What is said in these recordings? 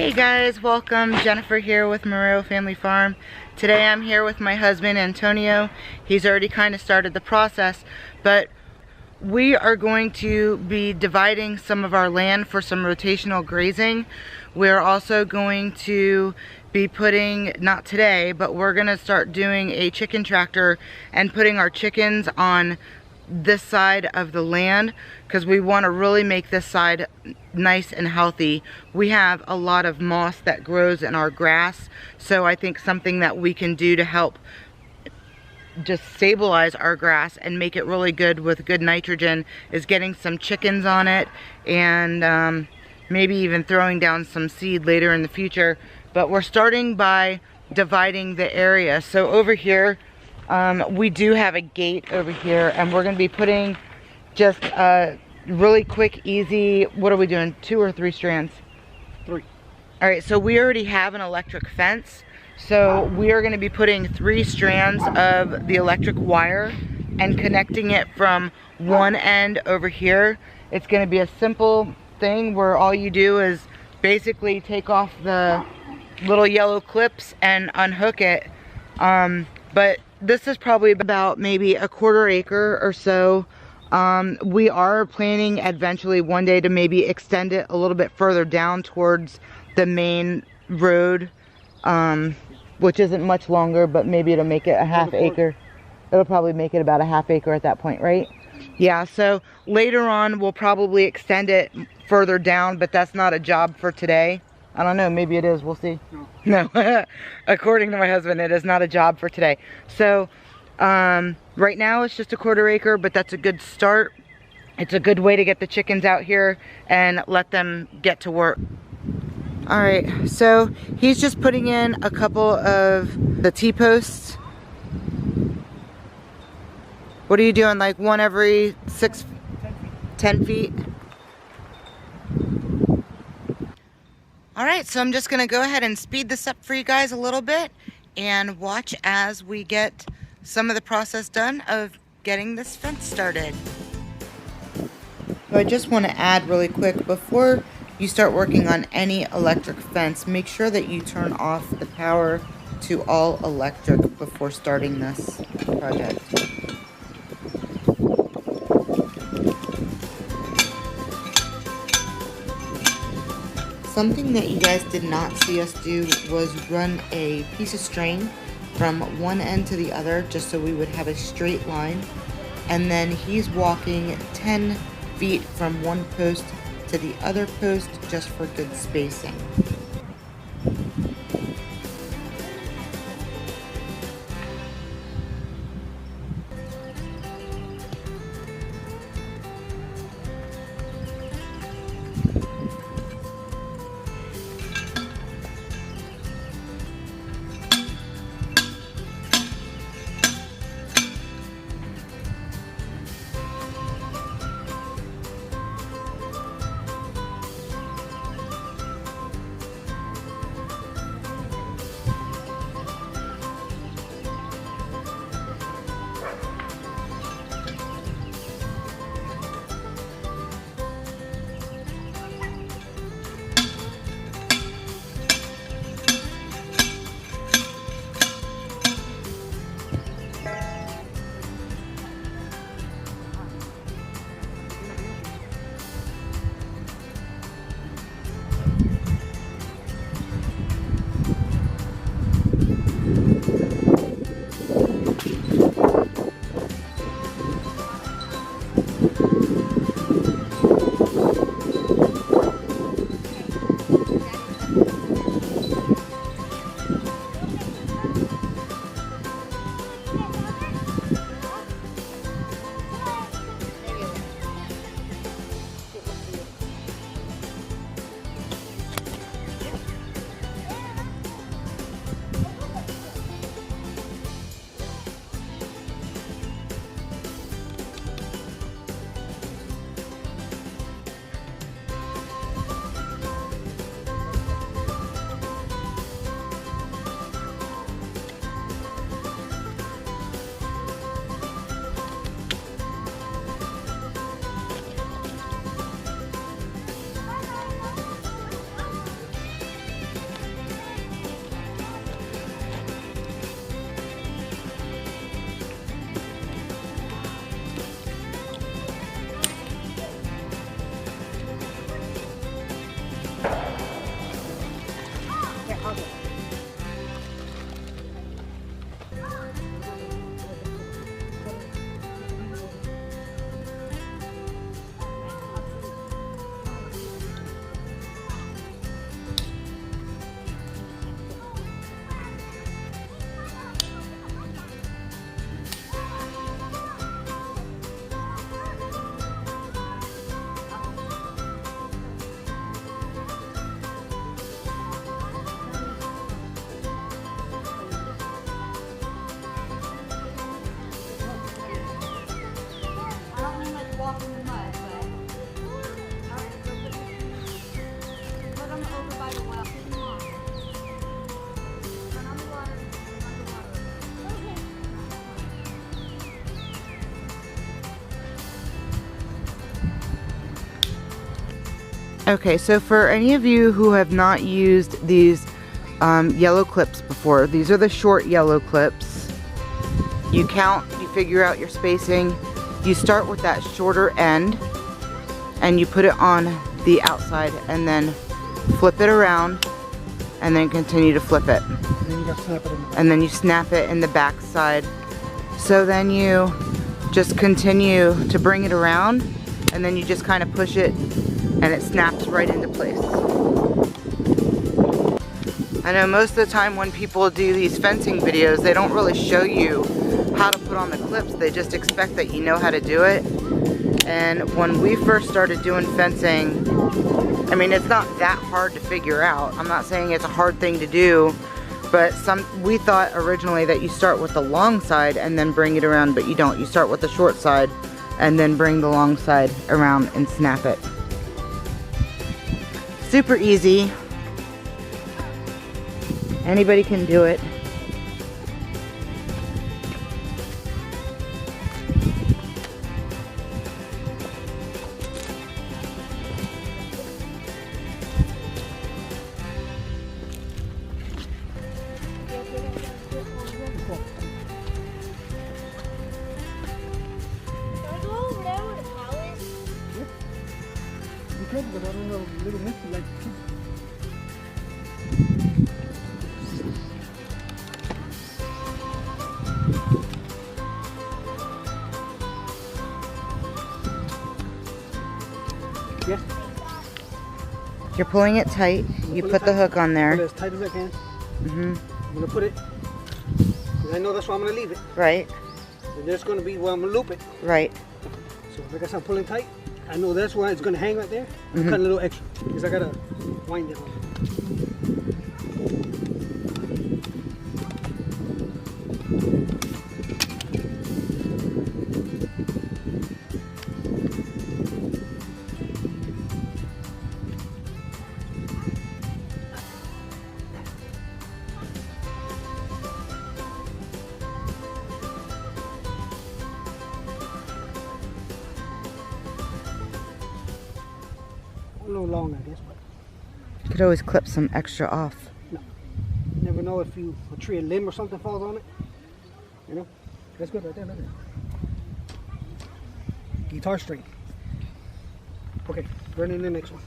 Hey guys, welcome. Jennifer here with Moreo Family Farm. Today I'm here with my husband Antonio. He's already kind of started the process, but we are going to be dividing some of our land for some rotational grazing. We're also going to be putting, not today, but we're going to start doing a chicken tractor and putting our chickens on this side of the land because we want to really make this side nice and healthy. We have a lot of moss that grows in our grass, so I think something that we can do to help just stabilize our grass and make it really good with good nitrogen is getting some chickens on it and maybe even throwing down some seed later in the future. But we're starting by dividing the area. So over here we do have a gate over here, and we're going to be putting just a really quick, easy, what are we doing, 2 or 3 strands? 3. All right, so we already have an electric fence, so we are going to be putting 3 strands of the electric wire and connecting it from one end over here. It's going to be a simple thing where all you do is basically take off the little yellow clips and unhook it. But this is probably about maybe a 1/4 acre or so. We are planning eventually one day to maybe extend it a little bit further down towards the main road, which isn't much longer, but maybe it'll make it a 1/2 acre. It'll probably make it about a 1/2 acre at that point, right? Yeah, so later on we'll probably extend it further down, but that's not a job for today. I don't know, maybe it is, we'll see. No, according to my husband, it is not a job for today. So, right now it's just a 1/4 acre, but that's a good start. It's a good way to get the chickens out here and let them get to work. All right, so he's just putting in a couple of the T-posts. What are you doing, like one every 10 feet? All right, so I'm just gonna go ahead and speed this up for you guys a little bit and watch as we get some of the process done of getting this fence started. So I just want to add really quick, before you start working on any electric fence, make sure that you turn off the power to all electric before starting this project. Something that you guys did not see us do was run a piece of string from one end to the other just so we would have a straight line. And then he's walking 10 feet from one post to the other post just for good spacing. Okay, so for any of you who have not used these yellow clips before, these are the short yellow clips. You count, you figure out your spacing. You start with that shorter end and you put it on the outside and then flip it around and then continue to flip it. And then you gotta snap it in the back. And then you snap it in the back side. So then you just continue to bring it around and then you just kind of push it and it snaps right into place. I know most of the time when people do these fencing videos, they don't really show you how to put on the clips. They just expect that you know how to do it. And when we first started doing fencing, I mean, it's not that hard to figure out. I'm not saying it's a hard thing to do, but we thought originally that you start with the long side and then bring it around, but you don't. You start with the short side and then bring the long side around and snap it. Super easy. Anybody can do it. You could, but I don't know, a little misty like yes. You're pulling it tight. You put the hook on Put it there. as tight as I can. Mm-hmm. I'm gonna put it, because I know that's where I'm gonna leave it. Right, And there's gonna be where I'm gonna loop it. right. So like I said, I'm pulling tight. I know that's why it's gonna hang right there. I'm Mhm. cutting a little extra, because I gotta wind it on. A little long, I guess, but You could always clip some extra off. no. You never know if a tree, a limb or something falls on it. You know? That's good right there, look at it. Guitar string. Okay, burning the next one.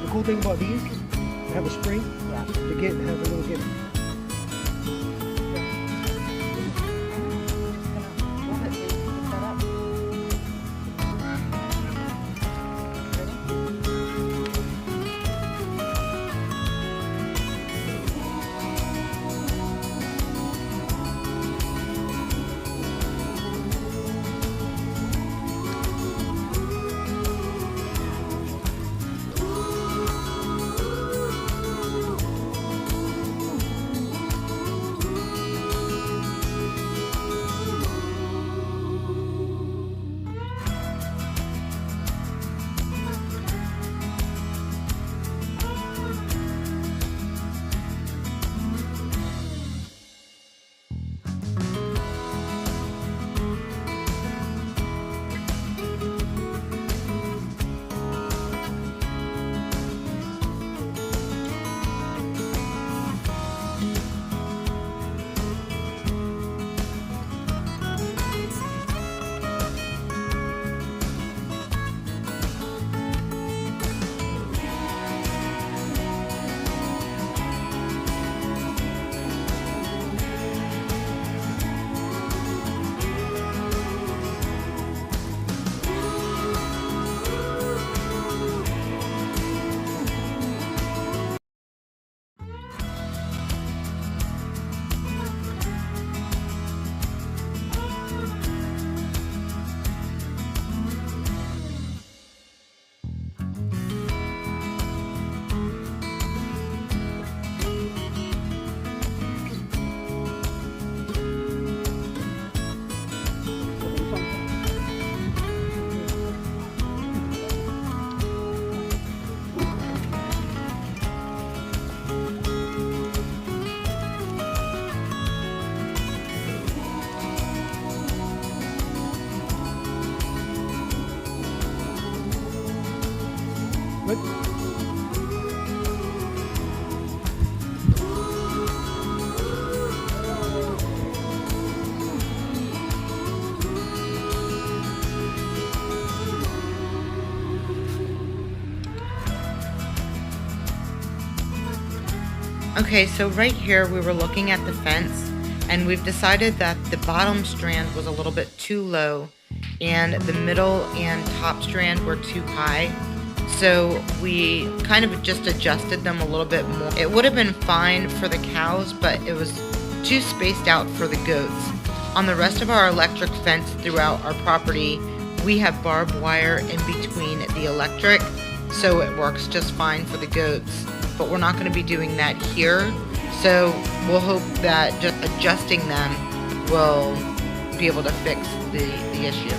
The cool thing about these, they have a spring. Yeah. The gate has a little gate. Good. Okay, so right here we were looking at the fence, and we've decided that the bottom strand was a little bit too low and the middle and top strand were too high. So we kind of just adjusted them a little bit more. It would have been fine for the cows, but it was too spaced out for the goats. On the rest of our electric fence throughout our property, we have barbed wire in between the electric, so it works just fine for the goats. But we're not going to be doing that here, so we'll hope that just adjusting them will be able to fix the issue.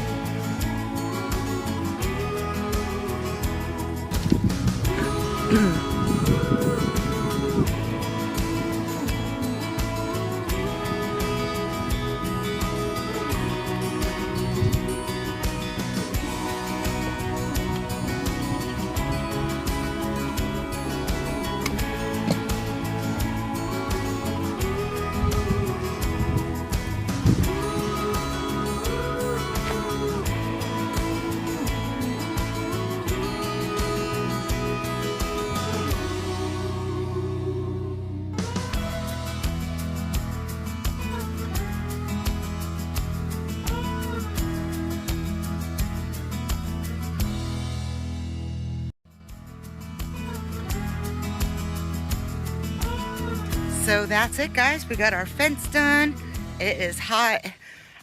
So that's it, guys. We got our fence done. It is hot.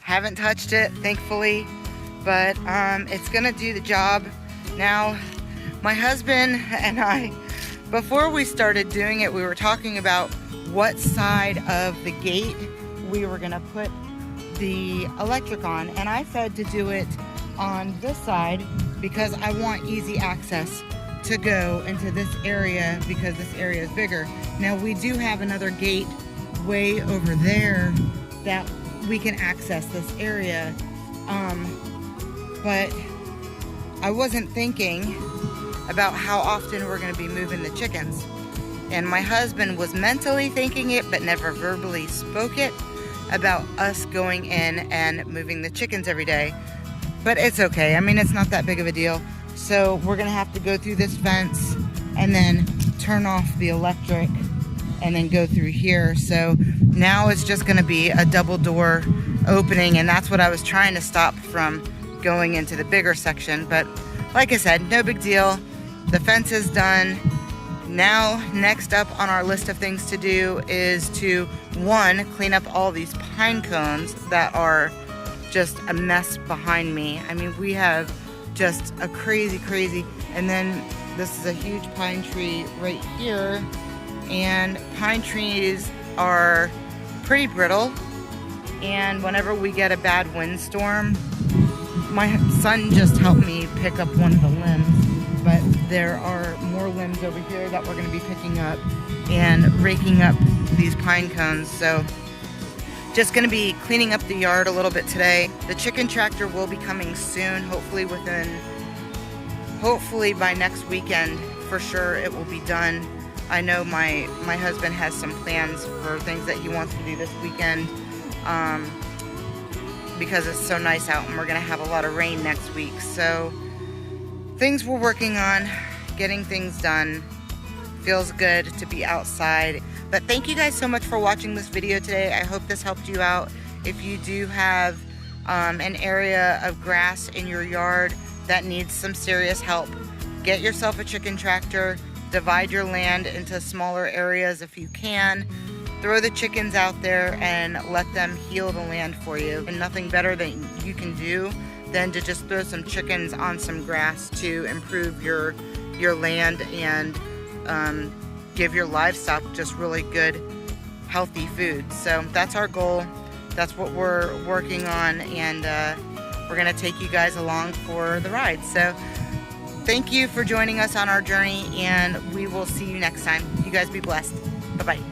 Haven't touched it, thankfully, but it's gonna do the job. Now, my husband and I, before we started doing it, we were talking about what side of the gate we were gonna put the electric on, and I said to do it on this side because I want easy access to go into this area because this area is bigger. Now we do have another gate way over there that we can access this area, but I wasn't thinking about how often we're going to be moving the chickens. And my husband was mentally thinking it but never verbally spoke it about us going in and moving the chickens every day. But it's okay. I mean, it's not that big of a deal. So we're gonna have to go through this fence and then turn off the electric and then go through here. So now it's just gonna be a double door opening, and that's what I was trying to stop from going into the bigger section. But like I said, no big deal. The fence is done. Now, next up on our list of things to do is to, one, clean up all these pine cones that are just a mess behind me. I mean, we have just a crazy, and then this is a huge pine tree right here, and pine trees are pretty brittle, and whenever we get a bad windstorm, my son just helped me pick up one of the limbs, but there are more limbs over here that we're going to be picking up and raking up these pine cones. So just going to be cleaning up the yard a little bit today. The chicken tractor will be coming soon, hopefully by next weekend for sure it will be done. I know my husband has some plans for things that he wants to do this weekend because it's so nice out and we're going to have a lot of rain next week. So things we're working on, getting things done. Feels good to be outside. But thank you guys so much for watching this video today. I hope this helped you out. If you do have an area of grass in your yard that needs some serious help, get yourself a chicken tractor, divide your land into smaller areas if you can, throw the chickens out there and let them heal the land for you. And nothing better that you can do than to just throw some chickens on some grass to improve your land and give your livestock just really good, healthy food. So that's our goal. That's what we're working on, and we're gonna take you guys along for the ride. So thank you for joining us on our journey, and we will see you next time. You guys be blessed. Bye-bye.